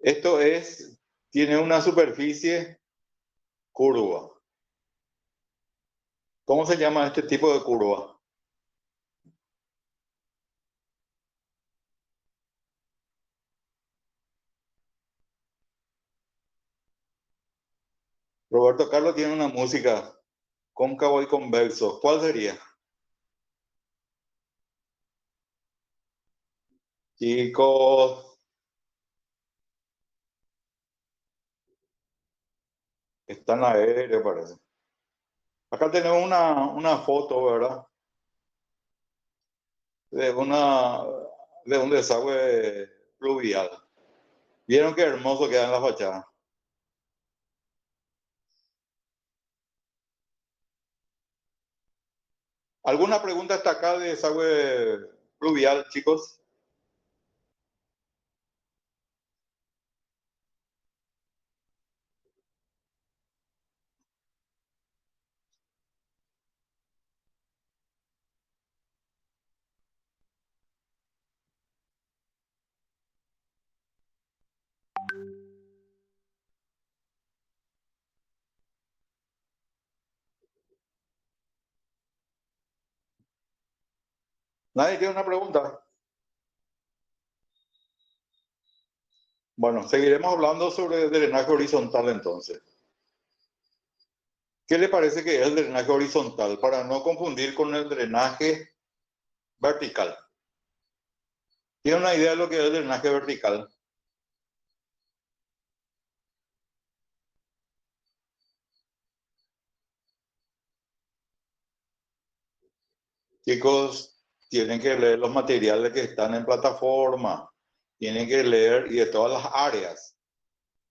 Esto tiene una superficie curva. ¿Cómo se llama este tipo de curva? Roberto Carlos tiene una música cóncavo y convexo. ¿Cuál sería? Chicos, están aéreos, parece. Acá tenemos una foto, ¿verdad? De de un desagüe pluvial. ¿Vieron qué hermoso queda en la fachada? ¿Alguna pregunta hasta acá de desagüe pluvial, chicos? ¿Nadie tiene una pregunta? Bueno, seguiremos hablando sobre drenaje horizontal entonces. ¿Qué le parece que es el drenaje horizontal? Para no confundir con el drenaje vertical. ¿Tiene una idea de lo que es el drenaje vertical? Chicos, tienen que leer los materiales que están en plataforma. Tienen que leer y de todas las áreas.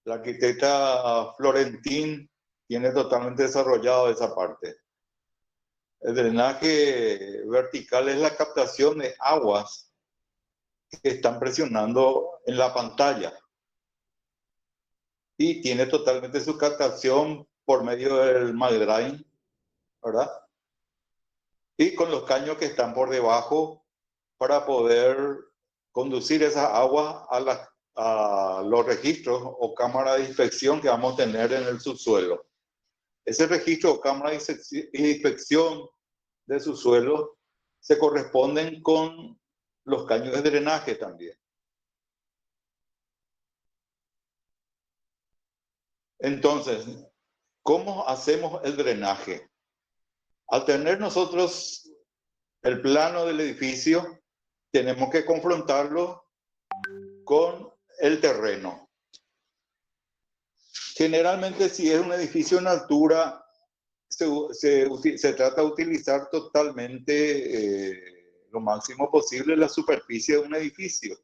La arquitecta Florentín tiene totalmente desarrollado esa parte. El drenaje vertical es la captación de aguas que están presionando en la pantalla. Y tiene totalmente su captación por medio del MyDrain, ¿verdad? Y con los caños que están por debajo para poder conducir esas aguas a a los registros o cámara de inspección que vamos a tener en el subsuelo. Ese registro o cámara de inspección de subsuelo se corresponden con los caños de drenaje también. Entonces, ¿cómo hacemos el drenaje? Al tener nosotros el plano del edificio, tenemos que confrontarlo con el terreno. Generalmente, si es un edificio en altura, se trata de utilizar totalmente lo máximo posible la superficie de un edificio,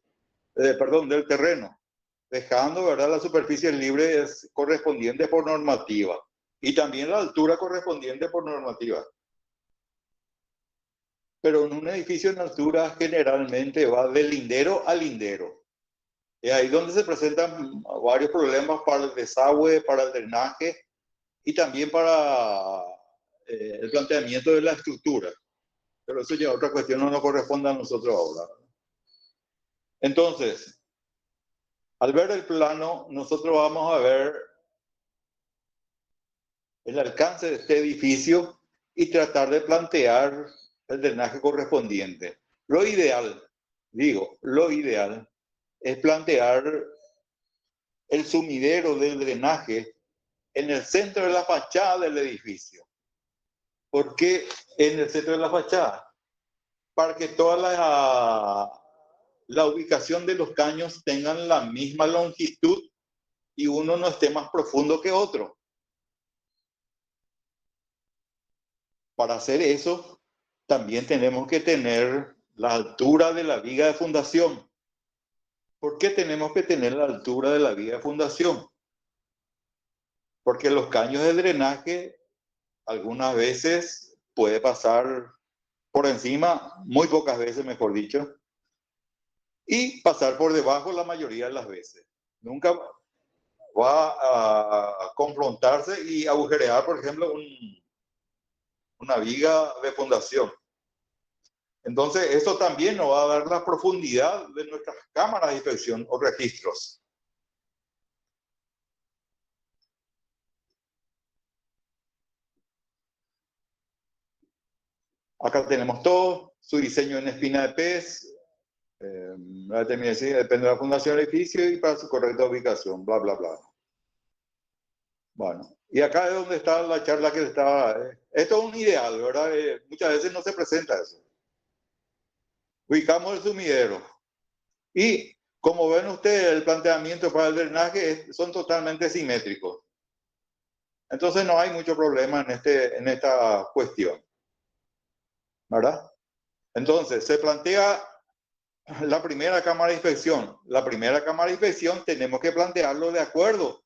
del terreno, dejando, ¿verdad?, la superficie libre correspondiente por normativa y también la altura correspondiente por normativa. Pero en un edificio en altura generalmente va de lindero a lindero. Es ahí donde se presentan varios problemas para el desagüe, para el drenaje y también para el planteamiento de la estructura. Pero eso ya es otra cuestión, no nos corresponde a nosotros ahora. Entonces, al ver el plano, nosotros vamos a ver el alcance de este edificio y tratar de plantear el drenaje correspondiente. Lo ideal es plantear el sumidero del drenaje en el centro de la fachada del edificio. ¿Por qué en el centro de la fachada? Para que toda la ubicación de los caños tengan la misma longitud y uno no esté más profundo que otro. Para hacer eso, también tenemos que tener la altura de la viga de fundación. ¿Por qué tenemos que tener la altura de la viga de fundación? Porque los caños de drenaje algunas veces puede pasar por encima, muy pocas veces mejor dicho, y pasar por debajo la mayoría de las veces. Nunca va a confrontarse y agujerear, por ejemplo, una viga de fundación. Entonces, eso también nos va a dar la profundidad de nuestras cámaras de inspección o registros. Acá tenemos todo, su diseño en espina de pez, la determinación depende de la fundación del edificio y para su correcta ubicación, bla, bla, bla. Bueno, y acá es donde está la charla que estaba. Esto es un ideal, ¿verdad? Muchas veces no se presenta eso. Ubicamos el sumidero. Y como ven ustedes, el planteamiento para el drenaje son totalmente simétricos. Entonces no hay mucho problema en esta cuestión, ¿verdad? Entonces se plantea la primera cámara de inspección. La primera cámara de inspección tenemos que plantearlo de acuerdo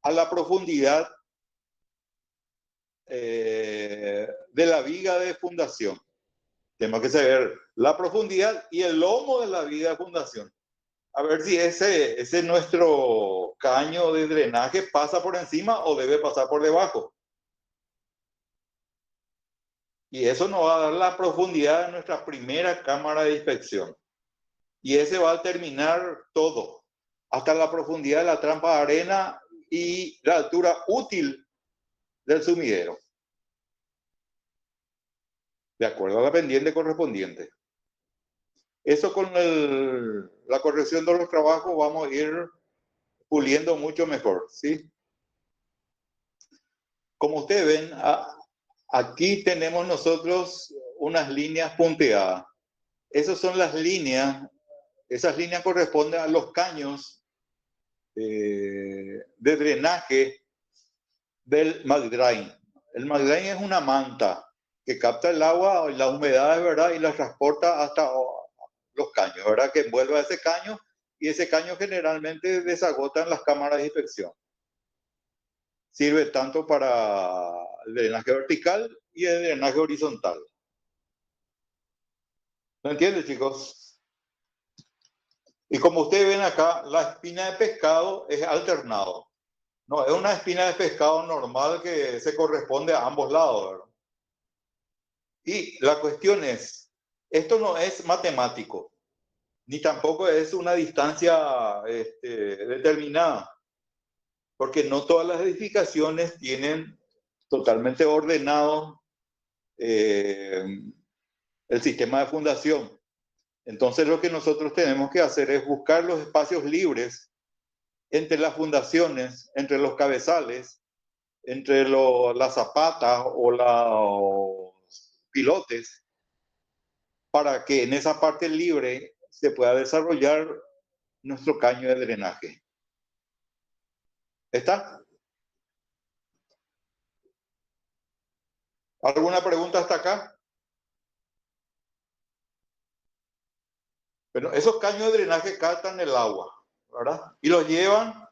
a la profundidad de la viga de fundación. Tenemos que saber la profundidad y el lomo de la viga de fundación. A ver si ese nuestro caño de drenaje pasa por encima o debe pasar por debajo. Y eso nos va a dar la profundidad de nuestra primera cámara de inspección. Y ese va a determinar todo, hasta la profundidad de la trampa de arena y la altura útil del sumidero, de acuerdo a la pendiente correspondiente. Eso con la corrección de los trabajos vamos a ir puliendo mucho mejor, ¿sí? Como ustedes ven, aquí tenemos nosotros unas líneas punteadas. Esas son las líneas, esas líneas corresponden a los caños de drenaje del McDrain. El McDrain es una manta que capta el agua y la humedad, ¿verdad? Y la transporta hasta los caños, ¿verdad? Que envuelve a ese caño y ese caño generalmente desagota en las cámaras de inspección. Sirve tanto para el drenaje vertical y el drenaje horizontal. ¿Lo entienden, chicos? Y como ustedes ven acá, la espina de pescado es alternado. No, es una espina de pescado normal que se corresponde a ambos lados, ¿verdad? Y la cuestión es, esto no es matemático. ni tampoco es una distancia determinada, porque no todas las edificaciones tienen totalmente ordenado el sistema de fundación. Entonces lo que nosotros tenemos que hacer es buscar los espacios libres entre las fundaciones, entre los cabezales, entre las zapatas o los pilotes, para que en esa parte libre se pueda desarrollar nuestro caño de drenaje. ¿Está? ¿Alguna pregunta hasta acá? Bueno, esos caños de drenaje captan el agua, ¿verdad? Y los llevan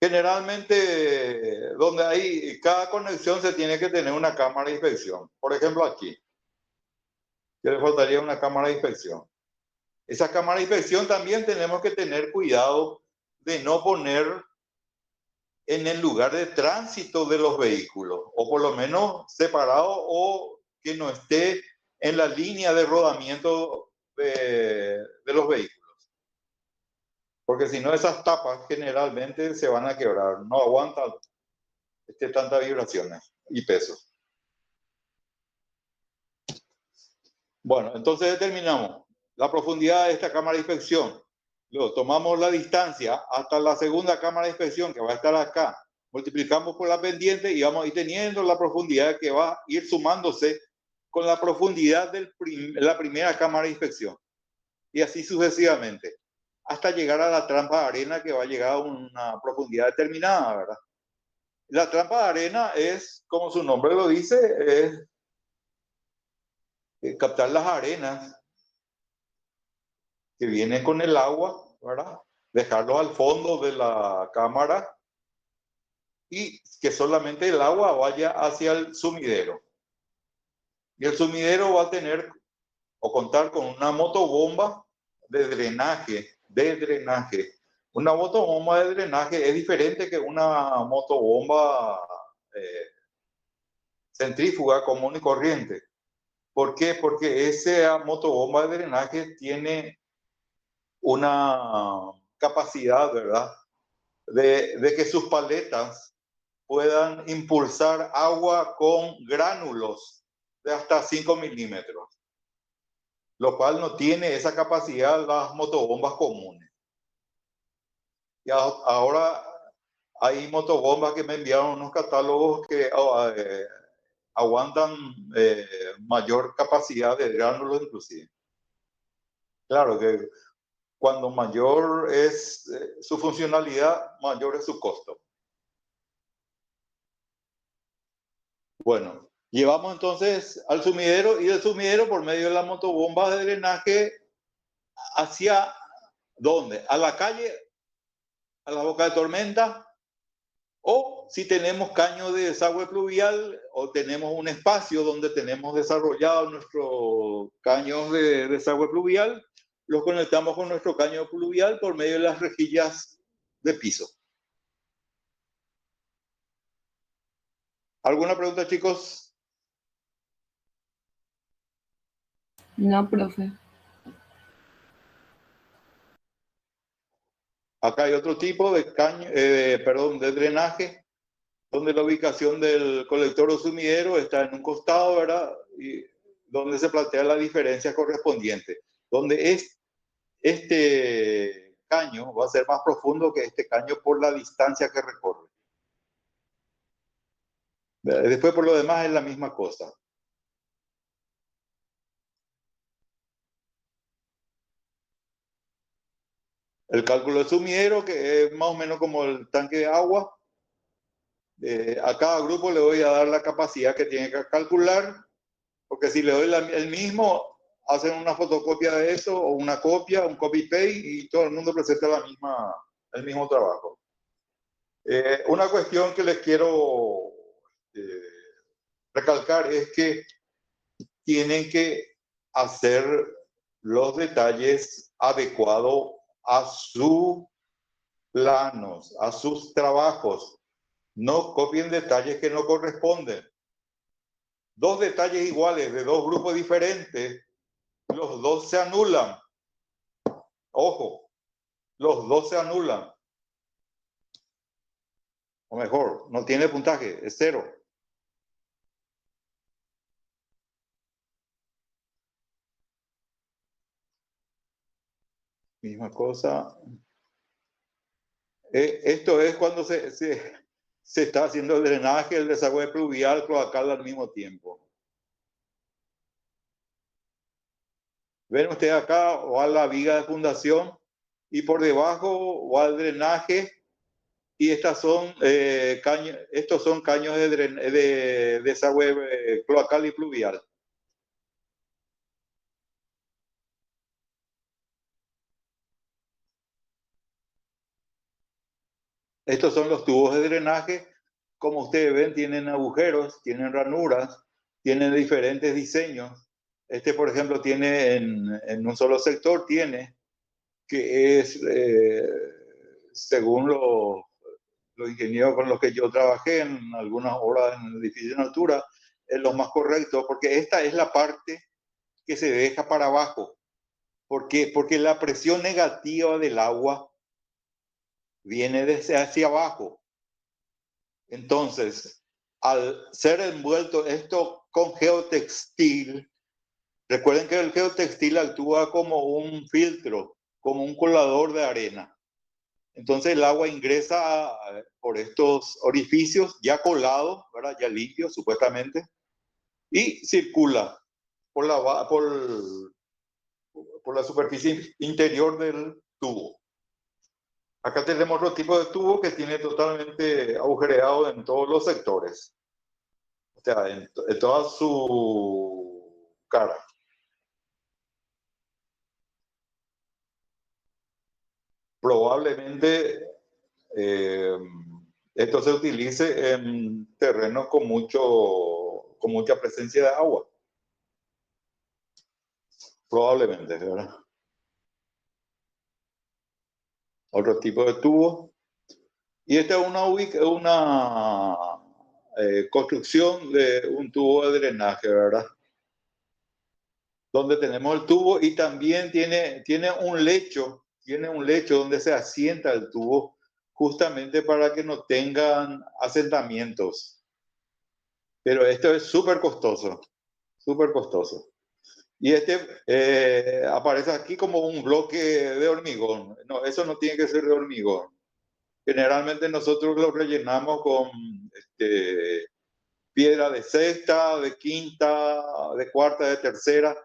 generalmente donde hay, cada conexión se tiene que tener una cámara de inspección. Por ejemplo, aquí. Que le faltaría una cámara de inspección. Esa cámara de inspección también tenemos que tener cuidado de no poner en el lugar de tránsito de los vehículos, o por lo menos separado, o que no esté en la línea de rodamiento de los vehículos. Porque si no, esas tapas generalmente se van a quebrar, no aguantan tantas vibraciones y pesos. Bueno, entonces determinamos la profundidad de esta cámara de inspección. Luego tomamos la distancia hasta la segunda cámara de inspección que va a estar acá. Multiplicamos por la pendiente y vamos a ir teniendo la profundidad que va a ir sumándose con la profundidad de la primera cámara de inspección. Y así sucesivamente. Hasta llegar a la trampa de arena que va a llegar a una profundidad determinada, ¿verdad? La trampa de arena es, como su nombre lo dice, es captar las arenas que vienen con el agua, ¿verdad? Dejarlo al fondo de la cámara y que solamente el agua vaya hacia el sumidero. Y el sumidero va a tener o contar con una motobomba de drenaje. Una motobomba de drenaje es diferente que una motobomba centrífuga común y corriente. ¿Por qué? Porque esa motobomba de drenaje tiene una capacidad, ¿verdad?, de que sus paletas puedan impulsar agua con gránulos de hasta 5 milímetros, lo cual no tiene esa capacidad las motobombas comunes. Y ahora hay motobombas que me enviaron unos catálogos que aguantan mayor capacidad de gránulos inclusive. Claro que cuando mayor es su funcionalidad, mayor es su costo. Bueno, llevamos entonces al sumidero y del sumidero por medio de la motobomba de drenaje hacia ¿dónde? A la calle, a la boca de tormenta, o si tenemos caño de desagüe pluvial o tenemos un espacio donde tenemos desarrollado nuestros caños de desagüe pluvial, los conectamos con nuestro caño pluvial por medio de las rejillas de piso. ¿Alguna pregunta, chicos? No, profe. Acá hay otro tipo de caño, de drenaje, donde la ubicación del colector o sumidero está en un costado, ¿verdad? Y donde se plantea la diferencia correspondiente, donde este caño va a ser más profundo que este caño por la distancia que recorre. Después, por lo demás, es la misma cosa. El cálculo del sumidero, que es más o menos como el tanque de agua. A cada grupo le voy a dar la capacidad que tiene que calcular, porque si le doy el mismo, hacen una fotocopia de eso, o una copia, un copy-paste, y todo el mundo presenta el mismo trabajo. Una cuestión que les quiero recalcar es que tienen que hacer los detalles adecuados a sus planos, a sus trabajos. No copien detalles que no corresponden. Dos detalles iguales de dos grupos diferentes, los dos se anulan. Ojo, los dos se anulan. O mejor, no tiene puntaje, es 0. Misma cosa. Esto es cuando se está haciendo el drenaje, el desagüe pluvial, cloacal al mismo tiempo. Ven ustedes acá, va la viga de fundación y por debajo va el drenaje y estos son caños de desagüe cloacal y pluvial. Estos son los tubos de drenaje. Como ustedes ven, tienen agujeros, tienen ranuras, tienen diferentes diseños. Este, por ejemplo, tiene en un solo sector, tiene que es, según los ingenieros con los que yo trabajé en algunas horas en el edificio en altura, es lo más correcto, porque esta es la parte que se deja para abajo. Porque la presión negativa del agua viene desde hacia abajo. Entonces, al ser envuelto esto con geotextil, recuerden que el geotextil actúa como un filtro, como un colador de arena. Entonces el agua ingresa por estos orificios ya colados, ¿verdad? Ya limpios supuestamente, y circula por la superficie interior del tubo. Acá tenemos otro tipo de tubo que tiene totalmente agujereado en todos los sectores. O sea, en toda su cara. Probablemente esto se utilice en terrenos con mucha presencia de agua. Probablemente, ¿verdad? Otro tipo de tubo. Y esta es una construcción de un tubo de drenaje, ¿verdad? Donde tenemos el tubo y también tiene un lecho donde se asienta el tubo justamente para que no tengan asentamientos. Pero esto es súper costoso, súper costoso. Y aparece aquí como un bloque de hormigón. No, eso no tiene que ser de hormigón. Generalmente nosotros lo rellenamos con piedra de sexta, de quinta, de cuarta, de tercera,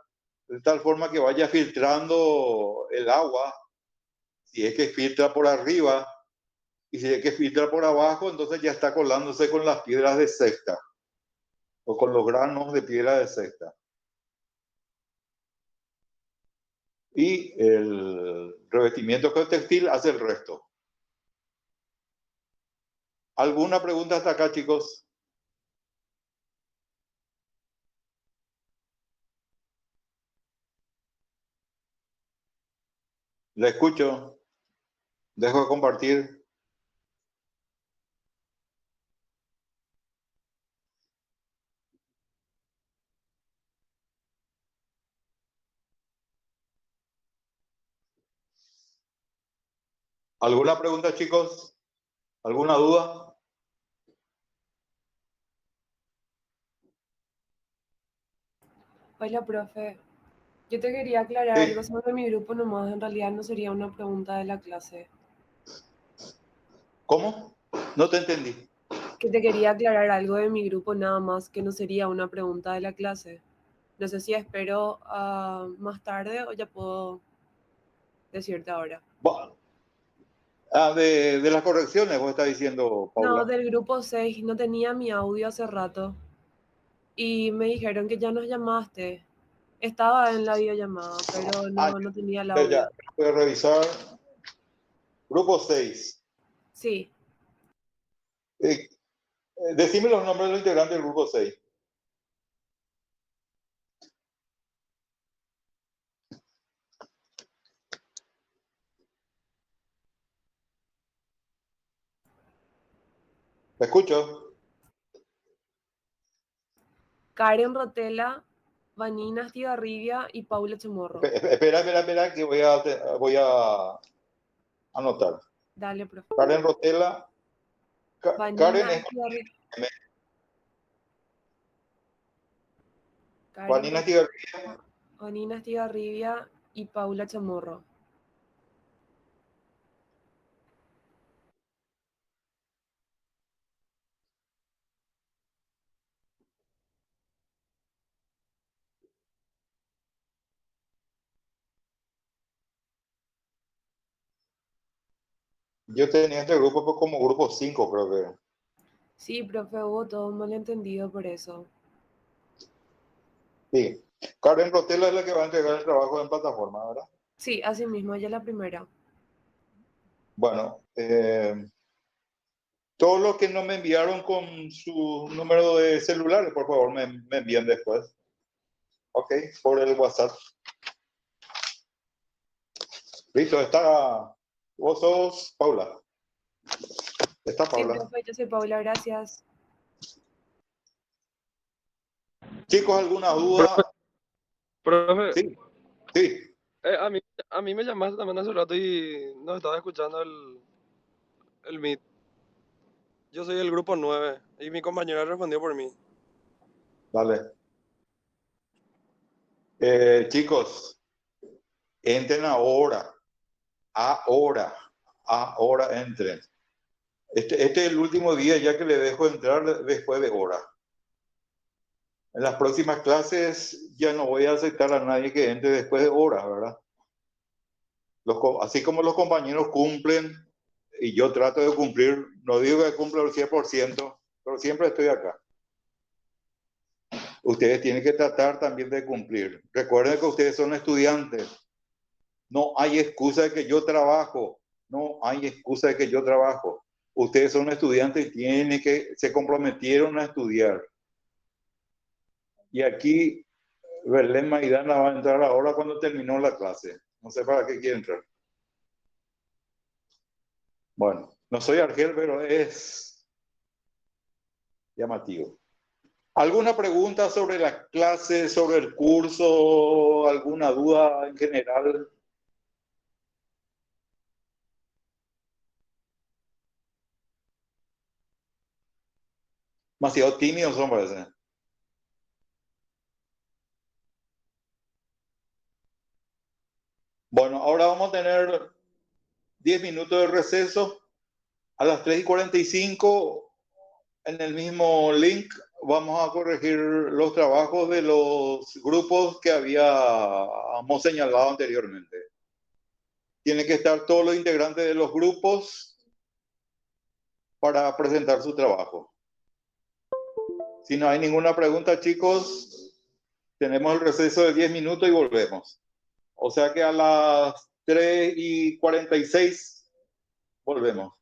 de tal forma que vaya filtrando el agua. Si es que filtra por arriba y si es que filtra por abajo, entonces ya está colándose con las piedras de sexta o con los granos de piedra de sexta. Y el revestimiento geotextil hace el resto. ¿Alguna pregunta hasta acá, chicos? La escucho. Dejo de compartir. ¿Alguna pregunta, chicos? ¿Alguna duda? Hola, profe. Yo te quería aclarar algo sobre mi grupo nomás. En realidad no sería una pregunta de la clase. ¿Cómo? No te entendí. Que te quería aclarar algo de mi grupo nada más, que no sería una pregunta de la clase. No sé si espero más tarde o ya puedo decirte ahora. Bueno, de las correcciones, vos estás diciendo, No, Paula. del grupo 6 no tenía mi audio hace rato. Y me dijeron que ya nos llamaste. Estaba en la videollamada, pero no tenía el audio. Ya, voy a revisar. Grupo 6. Sí, Decime los nombres de los integrantes del grupo 6. ¿Me escucho? Karen Rotela, Vanina Estigarribia y Paula Chamorro. Espera, que voy a anotar. Dale, profe. Karen Rotela. Karen Vanina es Estigarribia. Vanina Estigarribia. Vanina Estigarribia y Paula Chamorro. Yo tenía este grupo pues, como grupo 5, creo que. Sí, profe, hubo todo un malentendido por eso. Sí. Karen Rotela es la que va a entregar el trabajo en plataforma, ¿verdad? Sí, así mismo, ella es la primera. Bueno, todos los que no me enviaron con su número de celular, por favor, me envían después. Ok, por el WhatsApp. Listo, está. Vos sos Paula. Está Sí, Paula. profe, yo soy Paula, gracias. Chicos, ¿alguna duda? Profe, Sí, sí. a mí me llamaste también hace rato y no estaba escuchando el Meet. Yo soy del grupo 9 y mi compañera respondió por mí. Vale. Chicos, entren ahora. Ahora entren. Este es el último día ya que le dejo entrar después de hora. En las próximas clases ya no voy a aceptar a nadie que entre después de hora, ¿verdad? Así como los compañeros cumplen y yo trato de cumplir, no digo que cumpla el 100%, pero siempre estoy acá. Ustedes tienen que tratar también de cumplir. Recuerden que ustedes son estudiantes. No hay excusa de que yo trabajo. No hay excusa de que yo trabajo. Ustedes son estudiantes y se comprometieron a estudiar. Y aquí Belén Maidana va a entrar ahora cuando terminó la clase. No sé para qué quiere entrar. Bueno, no soy Argel, pero es llamativo. ¿Alguna pregunta sobre la clase, sobre el curso? ¿Alguna duda en general? Demasiado tímidos son, parece. Bueno, ahora vamos a tener 10 minutos de receso. A las 3:45, en el mismo link, vamos a corregir los trabajos de los grupos que habíamos señalado anteriormente. Tienen que estar todos los integrantes de los grupos para presentar su trabajo. Si no hay ninguna pregunta, chicos, tenemos el receso de 10 minutos y volvemos. O sea que a las 3:46 volvemos.